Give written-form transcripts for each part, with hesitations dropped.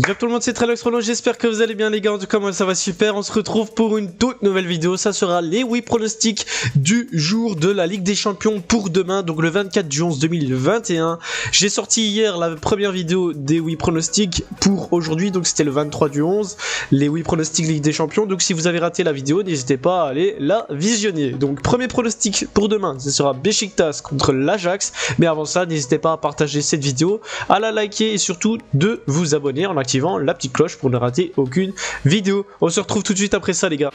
Salut tout le monde, c'est Trellox Rono, j'espère que vous allez bien les gars, en tout cas moi ça va super. On se retrouve pour une toute nouvelle vidéo, ça sera les Wii pronostics du jour de la Ligue des Champions pour demain, donc le 24 du 11 2021. J'ai sorti hier la première vidéo des Wii pronostics pour aujourd'hui, donc c'était le 23 du 11, les Wii pronostics Ligue des Champions. Donc si vous avez raté la vidéo, n'hésitez pas à aller la visionner. Donc premier pronostic pour demain, ce sera Beşiktaş contre l'Ajax, mais avant ça n'hésitez pas à partager cette vidéo, à la liker et surtout de vous abonner en activant la petite cloche pour ne rater aucune vidéo. On se retrouve tout de suite après ça les gars.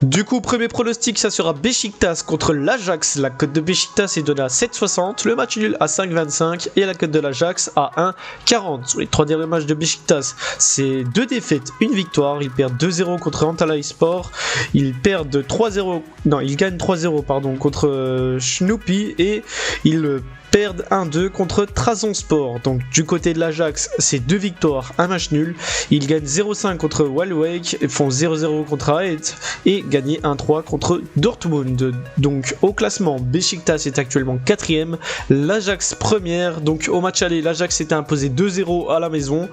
Du coup, premier pronostic, ça sera Beşiktaş contre l'Ajax. La cote de Beşiktaş est donnée à 7,60, le match nul à 5,25 et la cote de l'Ajax à 1,40. Sur les trois derniers matchs de Beşiktaş, c'est 2 défaites, une victoire. Ils perdent 2-0 contre Antalyaspor. Ils perdent 3-0, non, ils gagnent 3-0 pardon contre Snoopy et ils perdent 1-2 contre Trabzonspor. Donc du côté de l'Ajax, c'est 2 victoires, un match nul. Ils gagnent 0-5 contre Waalwijk, font 0-0 contre AET et gagner 1-3 contre Dortmund. Donc au classement, Beşiktaş est actuellement 4ème, l'Ajax première. Donc au match aller, l'Ajax s'était imposé 2-0 à la maison.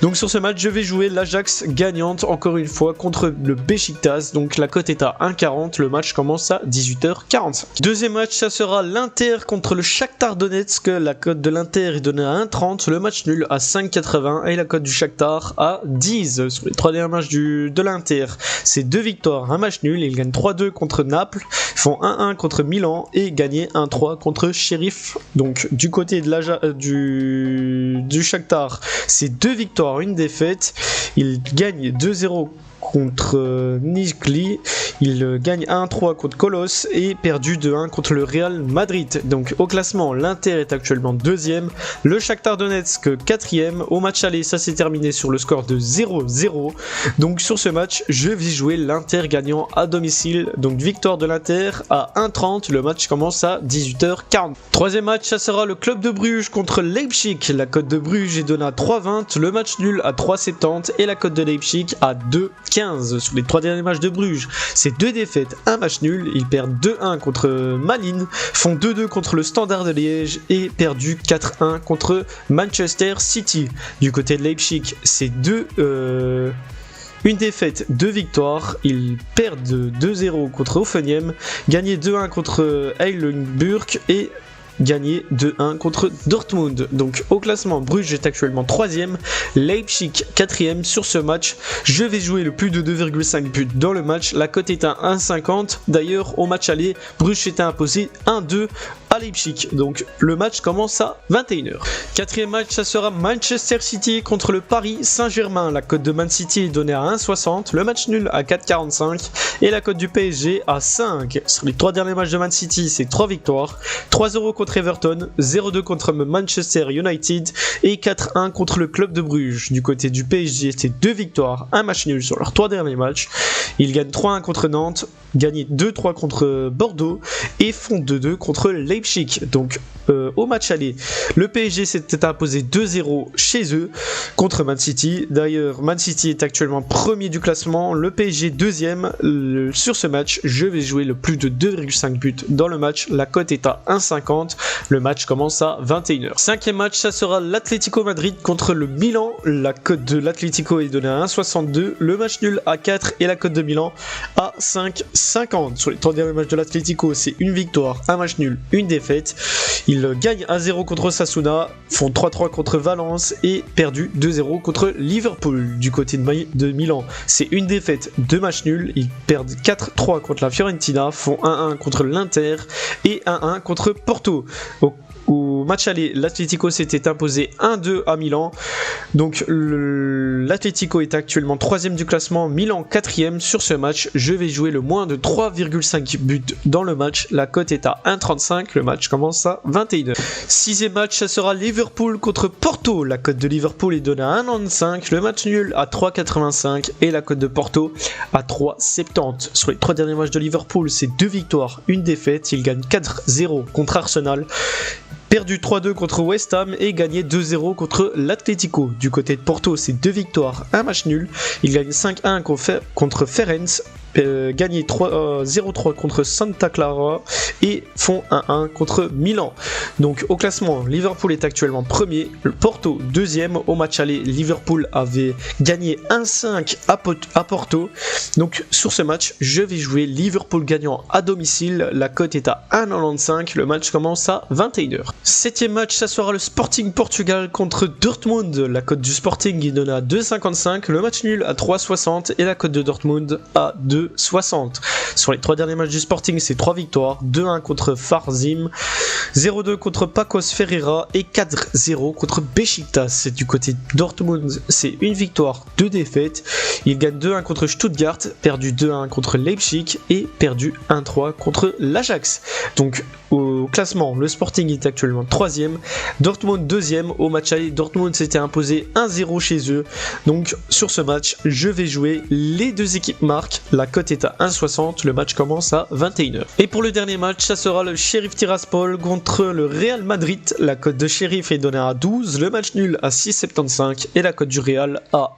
Donc sur ce match, je vais jouer l'Ajax gagnante encore une fois contre le Beşiktaş. Donc la cote est à 1,40, le match commence à 18h45. Deuxième match, ça sera l'Inter contre le Shakhtar Donetsk. La cote de l'Inter est donnée à 1,30, le match nul à 5,80 et la cote du Shakhtar à 10. Sur les trois derniers matchs de l'Inter, c'est 2 victoires, un match nul. Ils gagnent 3-2 contre Naples, font 1-1 contre Milan et gagner 1-3 contre Sheriff. Donc du côté de du Shakhtar, c'est 2 victoires, une défaite. Ils gagnent 2-0 contre Nizhly, il gagne 1-3 contre Kolos et perdu 2-1 contre le Real Madrid. Donc au classement, l'Inter est actuellement 2ème, le Shakhtar Donetsk 4ème. Au match aller, ça s'est terminé sur le score de 0-0. Donc sur ce match, je vais jouer l'Inter gagnant à domicile. Donc victoire de l'Inter à 1,30, le match commence à 18h40. Troisième match, ça sera le club de Bruges contre Leipzig. La cote de Bruges est donnée à 3,20, le match nul à 3,70 et la cote de Leipzig à 2,15. Sur les trois derniers matchs de Bruges, c'est 2 défaites, un match nul. Ils perdent 2-1 contre Malines, font 2-2 contre le Standard de Liège et perdu 4-1 contre Manchester City. Du côté de Leipzig, c'est une défaite, 2 victoires. Ils perdent 2-0 contre Hoffenheim, gagné 2-1 contre Heidelberg et gagné 2-1 contre Dortmund. Donc au classement, Bruges est actuellement 3ème, Leipzig 4ème. Sur ce match, je vais jouer le plus de 2,5 buts dans le match. La cote est à 1,50. D'ailleurs, au match aller, Bruges s'était imposé 1-2 à Leipzig. Donc le match commence à 21h. Quatrième match, ça sera Manchester City contre le Paris Saint-Germain. La cote de Man City est donnée à 1,60, le match nul à 4,45 et la cote du PSG à 5. Sur les trois derniers matchs de Man City, c'est 3 victoires, 3-0 contre Everton, 0-2 contre Manchester United et 4-1 contre le club de Bruges. Du côté du PSG, c'est 2 victoires, un match nul sur leurs 3 derniers matchs. Ils gagnent 3-1 contre Nantes, gagnent 2-3 contre Bordeaux et font 2-2 contre Leipzig. Donc au match aller, le PSG s'était imposé 2-0 chez eux contre Man City. D'ailleurs, Man City est actuellement premier du classement, le PSG 2ème. Sur ce match, je vais jouer le plus de 2,5 buts dans le match. La cote est à 1,50. Le match commence à 21h. Cinquième match, ça sera l'Atlético Madrid contre le Milan. La cote de l'Atlético est donnée à 1,62, le match nul à 4 et la cote de Milan à 5,50. Sur les 3 derniers matchs de l'Atlético, c'est une victoire, un match nul, une défaite. Ils gagnent 1-0 contre Osasuna, font 3-3 contre Valence et perdu 2-0 contre Liverpool. Du côté de Milan, c'est une défaite, 2 matchs nuls. Ils perdent 4-3 contre la Fiorentina, font 1-1 contre l'Inter et 1-1 contre Porto. Au match aller, l'Atlético s'était imposé 1-2 à Milan. Donc l'Atlético est actuellement 3ème du classement, Milan 4ème. Sur ce match, je vais jouer le moins de 3,5 buts dans le match. La cote est à 1,35, le match commence à 21h. Sixième match, ça sera Liverpool contre Porto. La cote de Liverpool est donnée à 1,95, le match nul à 3,85 et la cote de Porto à 3,70. Sur les 3 derniers matchs de Liverpool, c'est 2 victoires, une défaite. Ils gagnent 4-0 contre Arsenal, perdu 3-2 contre West Ham et gagné 2-0 contre l'Atlético. Du côté de Porto, c'est 2 victoires, un match nul. Ils gagnent 5-1 contre Ferenc gagné 0-3 contre Santa Clara et font 1-1 contre Milan. Donc au classement, Liverpool est actuellement premier, Porto deuxième. Au match aller, Liverpool avait gagné 1-5 à Porto. Donc sur ce match, je vais jouer Liverpool gagnant à domicile. La cote est à 1,95. Le match commence à 21h. Septième match, ça sera le Sporting Portugal contre Dortmund. La cote du Sporting est donnée à 2,55. Le match nul à 3,60 et la cote de Dortmund à 2,60. Sur les 3 derniers matchs du Sporting, c'est 3 victoires, 2-1 contre Farzim, 0-2 contre Pacos Ferreira et 4-0 contre Beşiktaş. Du côté de Dortmund, c'est une victoire, 2 défaites. Il gagne 2-1 contre Stuttgart, perdu 2-1 contre Leipzig et perdu 1-3 contre l'Ajax. Donc au classement, le Sporting est actuellement 3ème, Dortmund 2ème. Au match aller, Dortmund s'était imposé 1-0 chez eux. Donc sur ce match, je vais jouer les deux équipes marquent. La cote est à 1,60. Le match commence à 21h. Et pour le dernier match, ça sera le Sheriff Tiraspol contre le Real Madrid. La cote de Sheriff est donnée à 12. Le match nul à 6,75 et la cote du Real à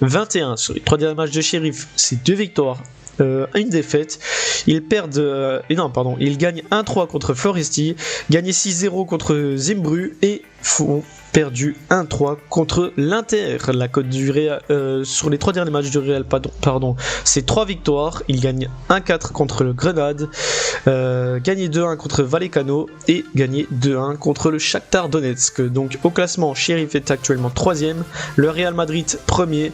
1,21. Sur les 3 derniers matchs de Sheriff, c'est 2 victoires, une défaite. Ils gagnent 1-3 contre Floresti, gagné 6-0 contre Zimbru et font perdu 1-3 contre l'Inter. La cote du Real sur les 3 derniers matchs du Real, c'est 3 victoires. Ils gagnent 1-4 contre le Grenade, gagné 2-1 contre Vallecano et gagné 2-1 contre le Shakhtar Donetsk. Donc au classement, Sheriff est actuellement 3ème, le Real Madrid 1er.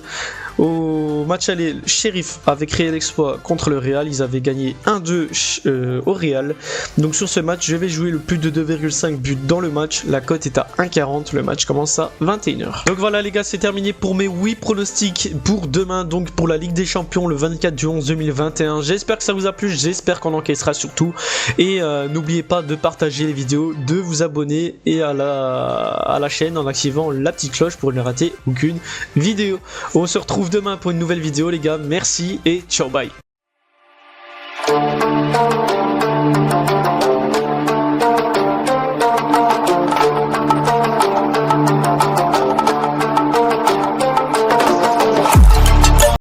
Au match aller, Sheriff avait créé l'exploit contre le Real, ils avaient gagné 1-2 au Real. Donc sur ce match, je vais jouer le plus de 2,5 buts dans le match. La cote est à 1,40, le match commence à 21h. Donc voilà les gars, c'est terminé pour mes 8 pronostics pour demain, donc pour la Ligue des Champions le 24/11/2021. J'espère que ça vous a plu, j'espère qu'on encaissera surtout. Et n'oubliez pas de partager les vidéos, de vous abonner et à la chaîne en activant la petite cloche pour ne rater aucune vidéo. On se retrouve demain pour une nouvelle vidéo les gars, merci et ciao bye.